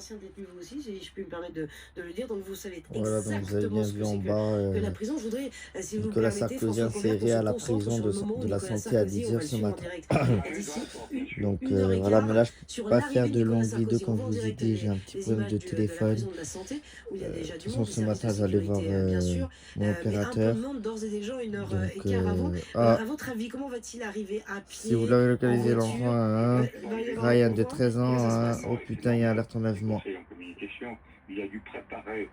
ancien détenu vous aussi, si je puis me permettre de le dire, donc vous savez Voilà, donc vous avez exactement bien ce que vu en c'est bas que la prison. Je voudrais, si vous le Nicolas permettez, Sarkozy François Cambert, qu'on inséré se à la concentre prison sur le moment de où la Nicolas santé à Sarkozy, on 10 va heures le ce suivre en matin. direct d'ici, Donc une heure et voilà, mais quart, là je peux sur pas l'arrivée faire de de Nicolas longues vidéos Sarkozy. On comme voit je en vous ai direct dit, j'ai un petit les problème images de de la téléphone. prison de la Santé, où il y a De déjà toute du façon monde, du ce service de matin j'allais voir sécurité, bien sûr, mon mais un peu de opérateur. monde d'ores et déjà, une heure Donc et quart avant. ah, À votre avis, comment va-t-il arriver? À si vous pied, l'avez en localisé l'enfant voiture? hein, Va y avoir un Ryan de convoi? 13 Comment ans, ça se hein, passe? oh putain il y a alerte enlèvement. Il a dû préparer,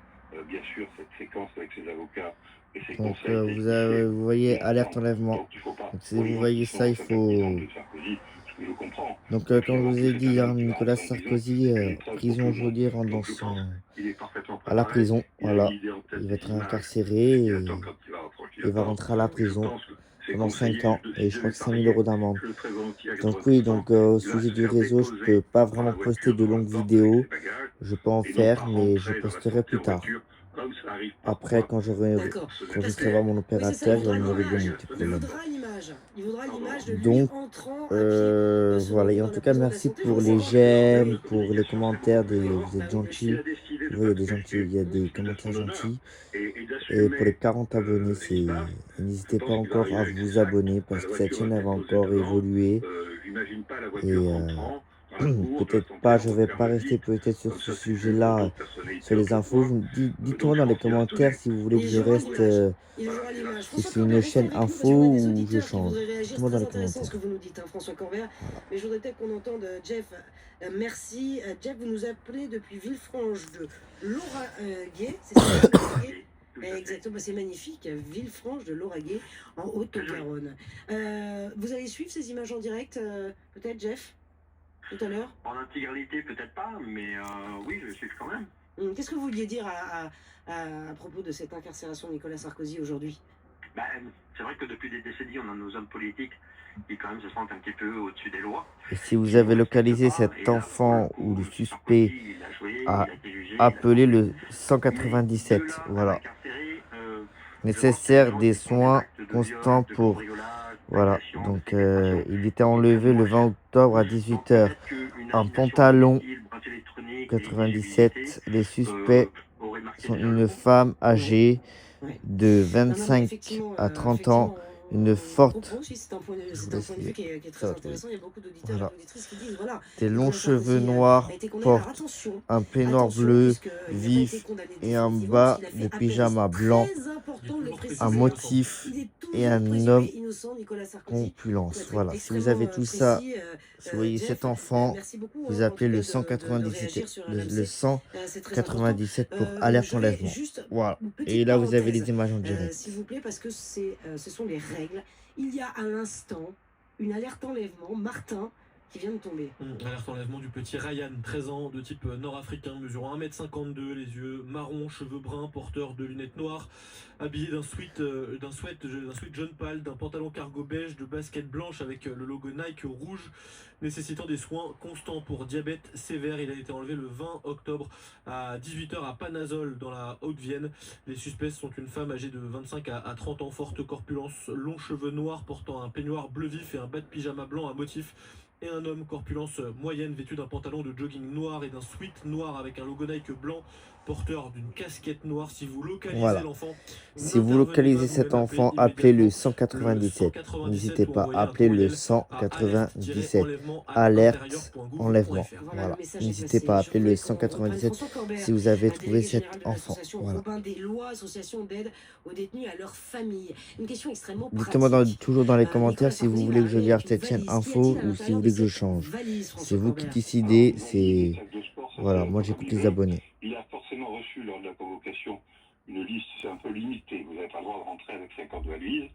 bien sûr, cette séquence avec ses avocats et ses Donc conseils vous et voyez alerte ensemble. enlèvement. Donc il ne faut pas, Donc si vous voyant qu'ils voyez sont ça, en il sympathisants faut... de Sarkozy, ce que je comprends. Donc Et puis comme je avant vous tout, ai c'est dit, un hein, homme qui va Nicolas rentrer en prison Sarkozy, et que l'épreuve pour tout prison le monde. aujourd'hui Donc rentre je pense qu'il est parfaitement à la préparé. prison. Il a une Voilà, idée en tête il va des être images incarcéré qui et attend quand il va franchir il la va porte. rentrer à la Et je prison pense que ses pendant 5 conseillers, ans et si je je crois devais que 5 000 € parier, d'amende. je le ferais volontiers à Donc oui, 80%. donc au Il va sujet se du faire réseau, je déposer peux pas par la vraiment poster voiture de devant longues la porte avec ses vidéos. bagages Je peux en et non faire, pas mais je rentrer dans la posterai santé plus en tard. voiture, comme ça arrive Après, parfois D'accord. quand je Parce serai que, voir mon oui, c'est ça, il opérateur, il va voudra me régler l'image. mon petit Il problème. voudra l'image. Il voudra l'image de lui Donc, entrant à pied, selon vous, voilà. Et en dans tout la cas, prison de la merci Santé. Je pour voudrais les savoir un peu, j'aime, oui. pour les commentaires. Vous êtes Bah oui, gentils. Vous voyez, il y a des gentils, il y a des commentaires gentils. et Et pour les d'assumer 40 abonnés, ce qui se passe. Je n'hésitez pas pense qu'il va encore à arriver avec ce vous sac, abonner parce la que cette voiture va chaîne elle va être posée encore devant. évoluer. J'imagine pas la voiture Et rentrant dans la cour de la peut-être santé pas, en je vais referme pas rester vite. peut-être sur Comme ce ça, c'est vu pour sujet-là, d'autres personnalités sur les infos. autrefois. Donc Dites-moi je dans les pense qu'il va commentaires sonner. si vous voulez que Il je jouera reste, l'image. Il Voilà, jouera il va l'image. si François c'est Cambert, une restez chaîne avec nous parce info qu'on a des ou je auditeurs qui change. voudraient réagir. C'est Dites-moi dans très les intéressant ce que commentaires. vous nous dites, hein, François Cambert. Voilà. Mais je voudrais peut-être qu'on entende Jeff. Merci. Jeff, vous nous appelez depuis Villefranche de Lauragais. C'est ça, Lauragais. Exactement, bah, c'est magnifique. Villefranche de Lauragais, en Haute-Garonne. Vous allez suivre ces images en direct, peut-être, Jeff, tout à l'heure? En intégralité, peut-être pas, mais oui, je suis quand même. Qu'est-ce que vous vouliez dire à propos de cette incarcération de Nicolas Sarkozy aujourd'hui? Ben, c'est vrai que depuis des décennies, on a nos hommes politiques qui quand même se sentent un petit peu au-dessus des lois, Et si vous qui nous avez respectent localisé pas. cet Et là, pour le enfant ou coup, le M. Sarkozy, suspect, il a joué, il à a été jugé, il a appeler tranché. le Mais de 197. là à Voilà. l'incarcérer, je pense qu'il y a des Nécessaire gens des qui font des soins actes de viol, constants de pour... cambriolage, Voilà. d'agression, de Donc séquestration, il était qui prennent enlevé le moins 20 cher. octobre à Donc 18 heures. peut-être qu'une Un agitation pantalon domicile, bracelet électronique et inéligibilité 97. Les suspects aurait marqué sont déjà le une coup. femme Ouais, âgée ouais. de Non, non, mais 25 effectivement, à 30 ans. Une on comprend forte... aussi, Je vous c'est un laisse point de vue lire. qui est Ça très va trop vite. intéressant. Il y a beaucoup d'auditeurs et Voilà. d'auditrices qui disent, voilà, Des longs Nicolas cheveux Sarkozy noirs a été condamné. Alors portent attention, un peignoir attention, bleu puisqu'il n'a pas été vif condamné et un définitivement, bas puisqu'il a de fait appel. Et pyjama c'est blanc, très important de le un préciser. Hein. motif Il est et toujours un présumé homme innocent, Nicolas Sarkozy, pour compulence. être Voilà, si vous extrêmement avez tout ça, précis. si vous voyez Jeff, cet enfant, merci beaucoup, vous hein, en tout appelez le cas, de 197, réagir sur le RMC. C'est très important. 197 pour alerte J'aurais enlèvement. juste Voilà. une Et petite là, vous avez parenthèse, les images en s'il direct. vous plaît, parce que ce sont les règles. Il y a à l'instant une alerte enlèvement, Martin, qui vient de tomber. Alerte enlèvement du petit Ryan, 13 ans, de type nord-africain, mesurant 1,52 m, les yeux marrons, cheveux bruns, porteur de lunettes noires, habillé d'un sweat jaune pâle, d'un pantalon cargo beige, de baskets blanches avec le logo Nike rouge, nécessitant des soins constants pour diabète sévère. Il a été enlevé le 20 octobre à 18 h à Panazol, dans la Haute-Vienne. Les suspects sont une femme âgée de 25 à 30 ans, forte corpulence, longs cheveux noirs, portant un peignoir bleu vif et un bas de pyjama blanc à motif, et un homme corpulence moyenne, vêtu d'un pantalon de jogging noir et d'un sweat noir avec un logo Nike blanc, porteur d'une casquette noire. Si vous localisez Voilà. l'enfant, Si vous n'intervenez pas localisez cet vous-même, appelez enfant, appelez le immédiatement le 197. 197 N'hésitez ou pas, envoyez un appelez le courriel à alerte-enlèvement 197. at Alerte intérieur.gouv.fr. enlèvement. Voilà, le Voilà. message est N'hésitez passé. pas, Je appelez le voudrais qu'on reprenne 197 François Cambert, si vous avez un trouvé délégué cet général de enfant. l'association Voilà. Robin des Lois, association d'aide aux détenus et à leurs familles. Une question extrêmement Dites-moi pratique. toujours dans les commentaires Nicolas si vous Sarkozy voulez va que je arriver avec garde une cette chaîne valise. Qu'y a-t-il info à ou si vous l'intérieur voulez de que je cette change. valise, C'est François vous qui Cambert? décidez. Des C'est sacs de sport, ça voilà, c'est moi encore j'écoute les mieux. abonnés. Il a forcément reçu lors de la convocation une liste, c'est un peu limité. Vous n'avez pas le droit de rentrer avec 50 valises.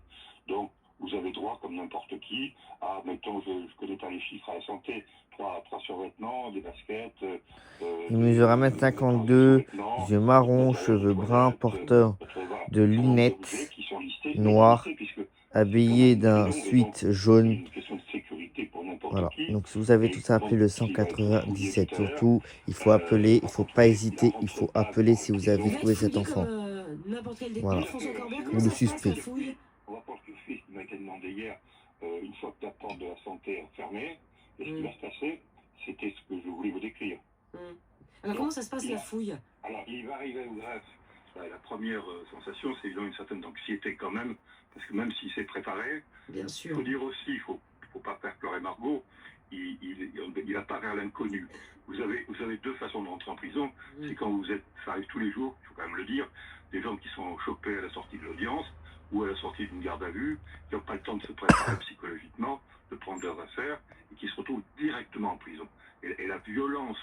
Donc, vous avez droit, comme n'importe qui, à, mettons, je ne connais pas les chiffres à la santé, trois survêtements, des baskets, Il mesure des 1,52 m, sous-vêtements, yeux votre marrons, matériel de cheveux bruns, toilette, porteur voilà, de un certain nombre d'objets lunettes qui sont listés, mais qui noires, listés, puisque c'est quand habillé même une d'un prison, et donc sweat c'est jaune. une question de sécurité pour n'importe Voilà. qui. Donc si vous avez tout Et ça, appelez donc, le ce qui va être fouillé 197. tout à l'heure, Surtout, il faut appeler, il par faut contre, pas il ne hésiter, il rentre faut pas appeler devant la si vous avez Il va prison. être trouvé cet fouillé comme enfant. n'importe quel détenu, Voilà. François Cambert. Si Comment Ou le ça se passe la suspect. fouille? on va poursuivre ce qui m'a été demandé hier, une fois que la porte de la santé est fermée. Et ce qui va se passer, c'était ce que je voulais vous décrire. Alors, comment ça se passe, il la a- fouille? alors, il va arriver au greffe. La première sensation, c'est évidemment une certaine anxiété quand même, parce que même s'il s'est préparé, Bien il sûr. faut dire aussi, il faut pas faire pleurer Margot, il a pas vers l'inconnu. Vous avez deux façons de rentrer en prison. C'est quand ça arrive tous les jours, il faut quand même le dire, des gens qui sont chopés à la sortie de l'audience ou à la sortie d'une garde à vue, qui n'ont pas le temps de se préparer psychologiquement, de prendre leurs affaires, et qui se retrouvent directement en prison. Et la violence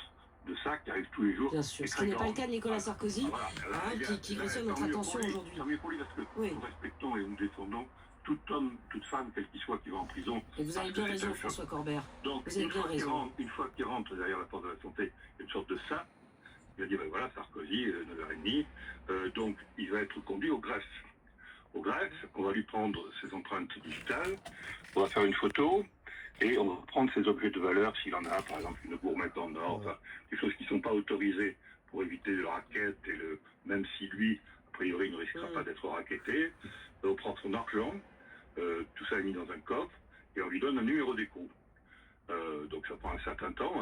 de ça qui arrive tous les jours. Bien sûr. est Ce très qui n'est pas le grande. cas de Nicolas Sarkozy, Voilà, là, qui là, retient tant notre mieux attention pour lui, aujourd'hui. tant mieux pour lui, parce que Oui. nous respectons et nous défendons tout homme, toute femme, quel qu'il soit, qui va en prison. Et vous avez bien raison, François Corbert. Donc, Vous avez bien raison. une fois qu'il rentre derrière la porte de la santé, il y a une sorte de ça. Il va dire, ben voilà, Sarkozy, 9h30. Donc, il va être conduit au greffe. Au greffe, on va lui prendre ses empreintes digitales, on va faire une photo, et on va prendre ses objets de valeur, s'il en a, par exemple une gourmette en or, enfin, des choses qui ne sont pas autorisées pour éviter le racket, même si lui, a priori, ne risquera pas d'être racketté. On prend son argent, tout ça est mis dans un coffre, et on lui donne un numéro d'écrou. Donc ça prend un certain temps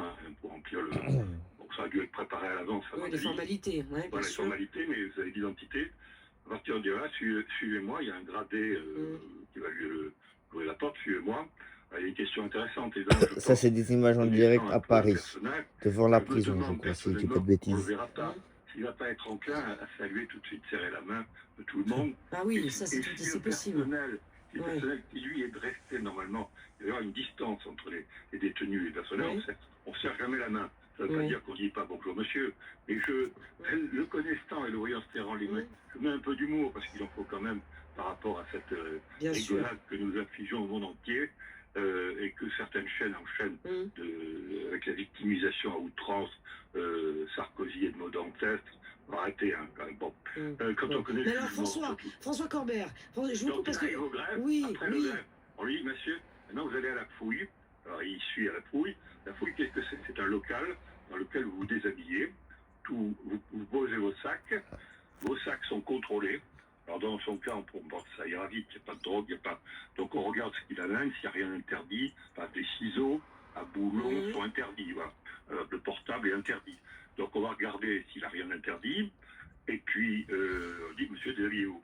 pour remplir le... Donc ça a dû être préparé à l'avance. Oui, les formalités, ouais, bien voilà, les sûr. formalités, mais vous avez l'identité. À partir de là, suivez-moi, il y a un gradé qui va lui ouvrir la porte, suivez-moi. Il y a une question intéressante. Ça, c'est des images en direct à Paris, devant la prison, je crois, si je dis pas de on ne le bêtises. verra pas. S'il ne va pas être enclin à saluer tout de suite, serrer la main de tout le monde. Ah oui, ça c'est possible. Le personnel qui, lui, est de rester normalement. Il va y avoir une distance entre les détenus et les personnels. On ne serre jamais la main. Ça ne veut pas dire qu'on ne dit pas bonjour monsieur. Mais le connaissant et le voyant se serrant les mains, je mets un peu d'humour parce qu'il en faut quand même par rapport à cette rigolade que nous affligeons au monde entier. Et que certaines chaînes enchaînent avec la victimisation à outrance, Sarkozy et de mode en test. Arrêtez, hein, quand même. Bon. Quand on connaît mais alors, François Corbert, je vous coupe parce que... Au greffe, après le greffe, on lui dit, monsieur, maintenant vous allez à la fouille. Alors il suit à la fouille. La fouille, qu'est-ce que c'est? C'est un local dans lequel vous vous déshabillez. Vous posez vos sacs. Vos sacs sont contrôlés. Alors dans son cas, ça ira vite, il n'y a pas de drogue, il n'y a pas... Donc on regarde ce qu'il amène, s'il n'y a rien d'interdit. Enfin, des ciseaux à boulons sont interdits, voilà. Le portable est interdit. Donc on va regarder s'il n'a rien d'interdit. Et puis on dit, monsieur, déshabillez-vous.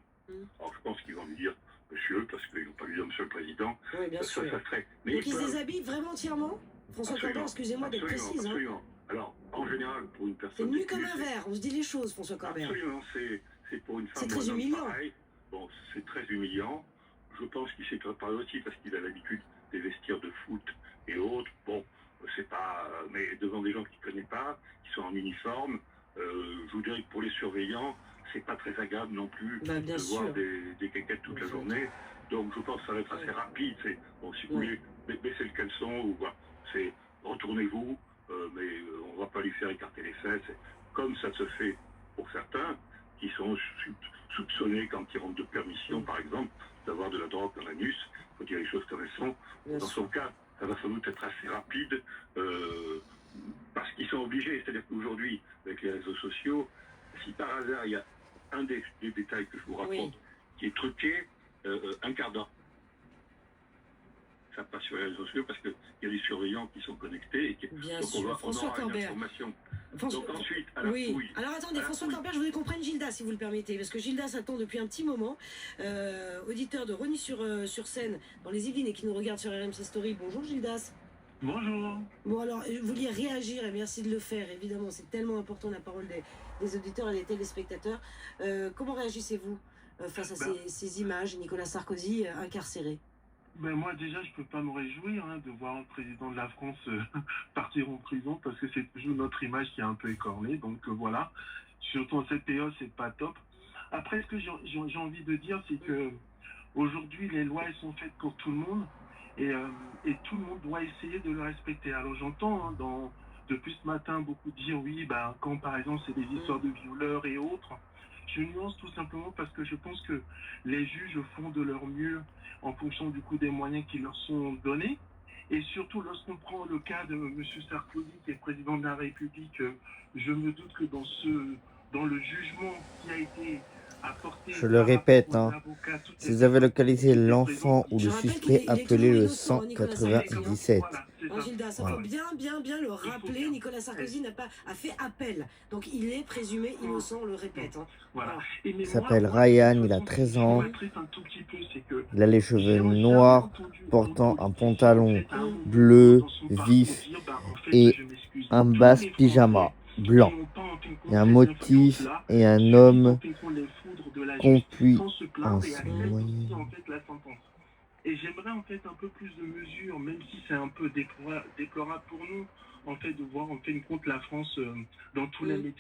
Alors je pense qu'ils vont lui dire, monsieur, parce qu'ils n'ont pas lui dire, monsieur le président. Oui, bien sûr. Ça serait... Mais donc ils se déshabillent vraiment entièrement? François Corbert, excusez-moi d'être précise. Absolument. Alors, en général, pour une personne... C'est nu comme un verre, on se dit les choses, François Corbert. Absolument, c'est pour une femme... C'est très humiliant. Pareil. Bon, c'est très humiliant. Je pense qu'il s'est préparé aussi parce qu'il a l'habitude des vestiaires de foot et autres. Bon, c'est pas... mais devant des gens qu'il ne connaît pas, qui sont en uniforme, je vous dirais que pour les surveillants, c'est pas très agréable non plus de voir des quéquettes toute la journée. Donc je pense que ça va être assez rapide. Bon, si vous voulez baisser le caleçon ou voilà, c'est retournez-vous, mais on va pas lui faire écarter les fesses. Comme ça se fait pour certains qui sont soupçonnés quand ils rentrent de permission, par exemple, d'avoir de la drogue dans l'anus. Il faut dire les choses comme elles sont. Dans son cas, ça va sans doute être assez rapide parce qu'ils sont obligés. C'est-à-dire qu'aujourd'hui, avec les réseaux sociaux, si par hasard il y a un des détails que je vous raconte qui est truqué, un quart d'heure. Ça passe sur les réseaux sociaux parce qu'il y a des surveillants qui sont connectés et François Corbert. Donc ensuite, à la fouille. Alors attendez, François Corbert, je voudrais qu'on prenne Gildas, si vous le permettez, parce que Gildas attend depuis un petit moment, auditeur de Rosny-sur-Seine dans les Yvelines et qui nous regarde sur RMC Story. Bonjour Gildas. Bonjour. Bon alors, vous vouliez réagir et merci de le faire, évidemment, c'est tellement important la parole des auditeurs et des téléspectateurs. Comment réagissez-vous face à ces images, Nicolas Sarkozy incarcéré? Ben moi déjà je peux pas me réjouir de voir un président de la France partir en prison parce que c'est toujours notre image qui est un peu écornée, donc voilà, surtout en cette période c'est pas top. Après ce que j'ai envie de dire c'est que aujourd'hui les lois elles sont faites pour tout le monde et tout le monde doit essayer de le respecter. Alors j'entends depuis ce matin beaucoup dire oui quand par exemple c'est des histoires de violeurs et autres. Je nuance tout simplement parce que je pense que les juges font de leur mieux en fonction du coup des moyens qui leur sont donnés. Et surtout, lorsqu'on prend le cas de M. Sarkozy, qui est président de la République, je me doute que dans le jugement qui a été apporté... Je le répète, si vous avez localisé l'enfant ou le suspect, appelez le 197. c'est ça. Gilda, ça faut bien le rappeler. bien. Nicolas Sarkozy a fait appel. Donc il est présumé innocent, on le répète. Hein. Voilà. Voilà. Et mais Il s'appelle moi, Ryan, de toute il a façon, 13 ce qui ans. m'attriste un tout petit peu, c'est que Il a les j'ai cheveux jamais noirs, entendu portant un politicien, pantalon en fait, à un moment bleu dans son parcours vif dire, en fait, et je m'excuse. un Tous basse les pyjama Français blanc. qui n'ont pas en fin de compte Et un ces motif influences-là et un subissent en homme fin de compte les foudres de la qu'on justice puisse sans se en plaindre et acceptent soigner. aussi en fait la sentence. Et j'aimerais en fait un peu plus de mesures, même si c'est un peu déplorable pour nous, en fait, de voir en fin de compte la France dans tous les médias.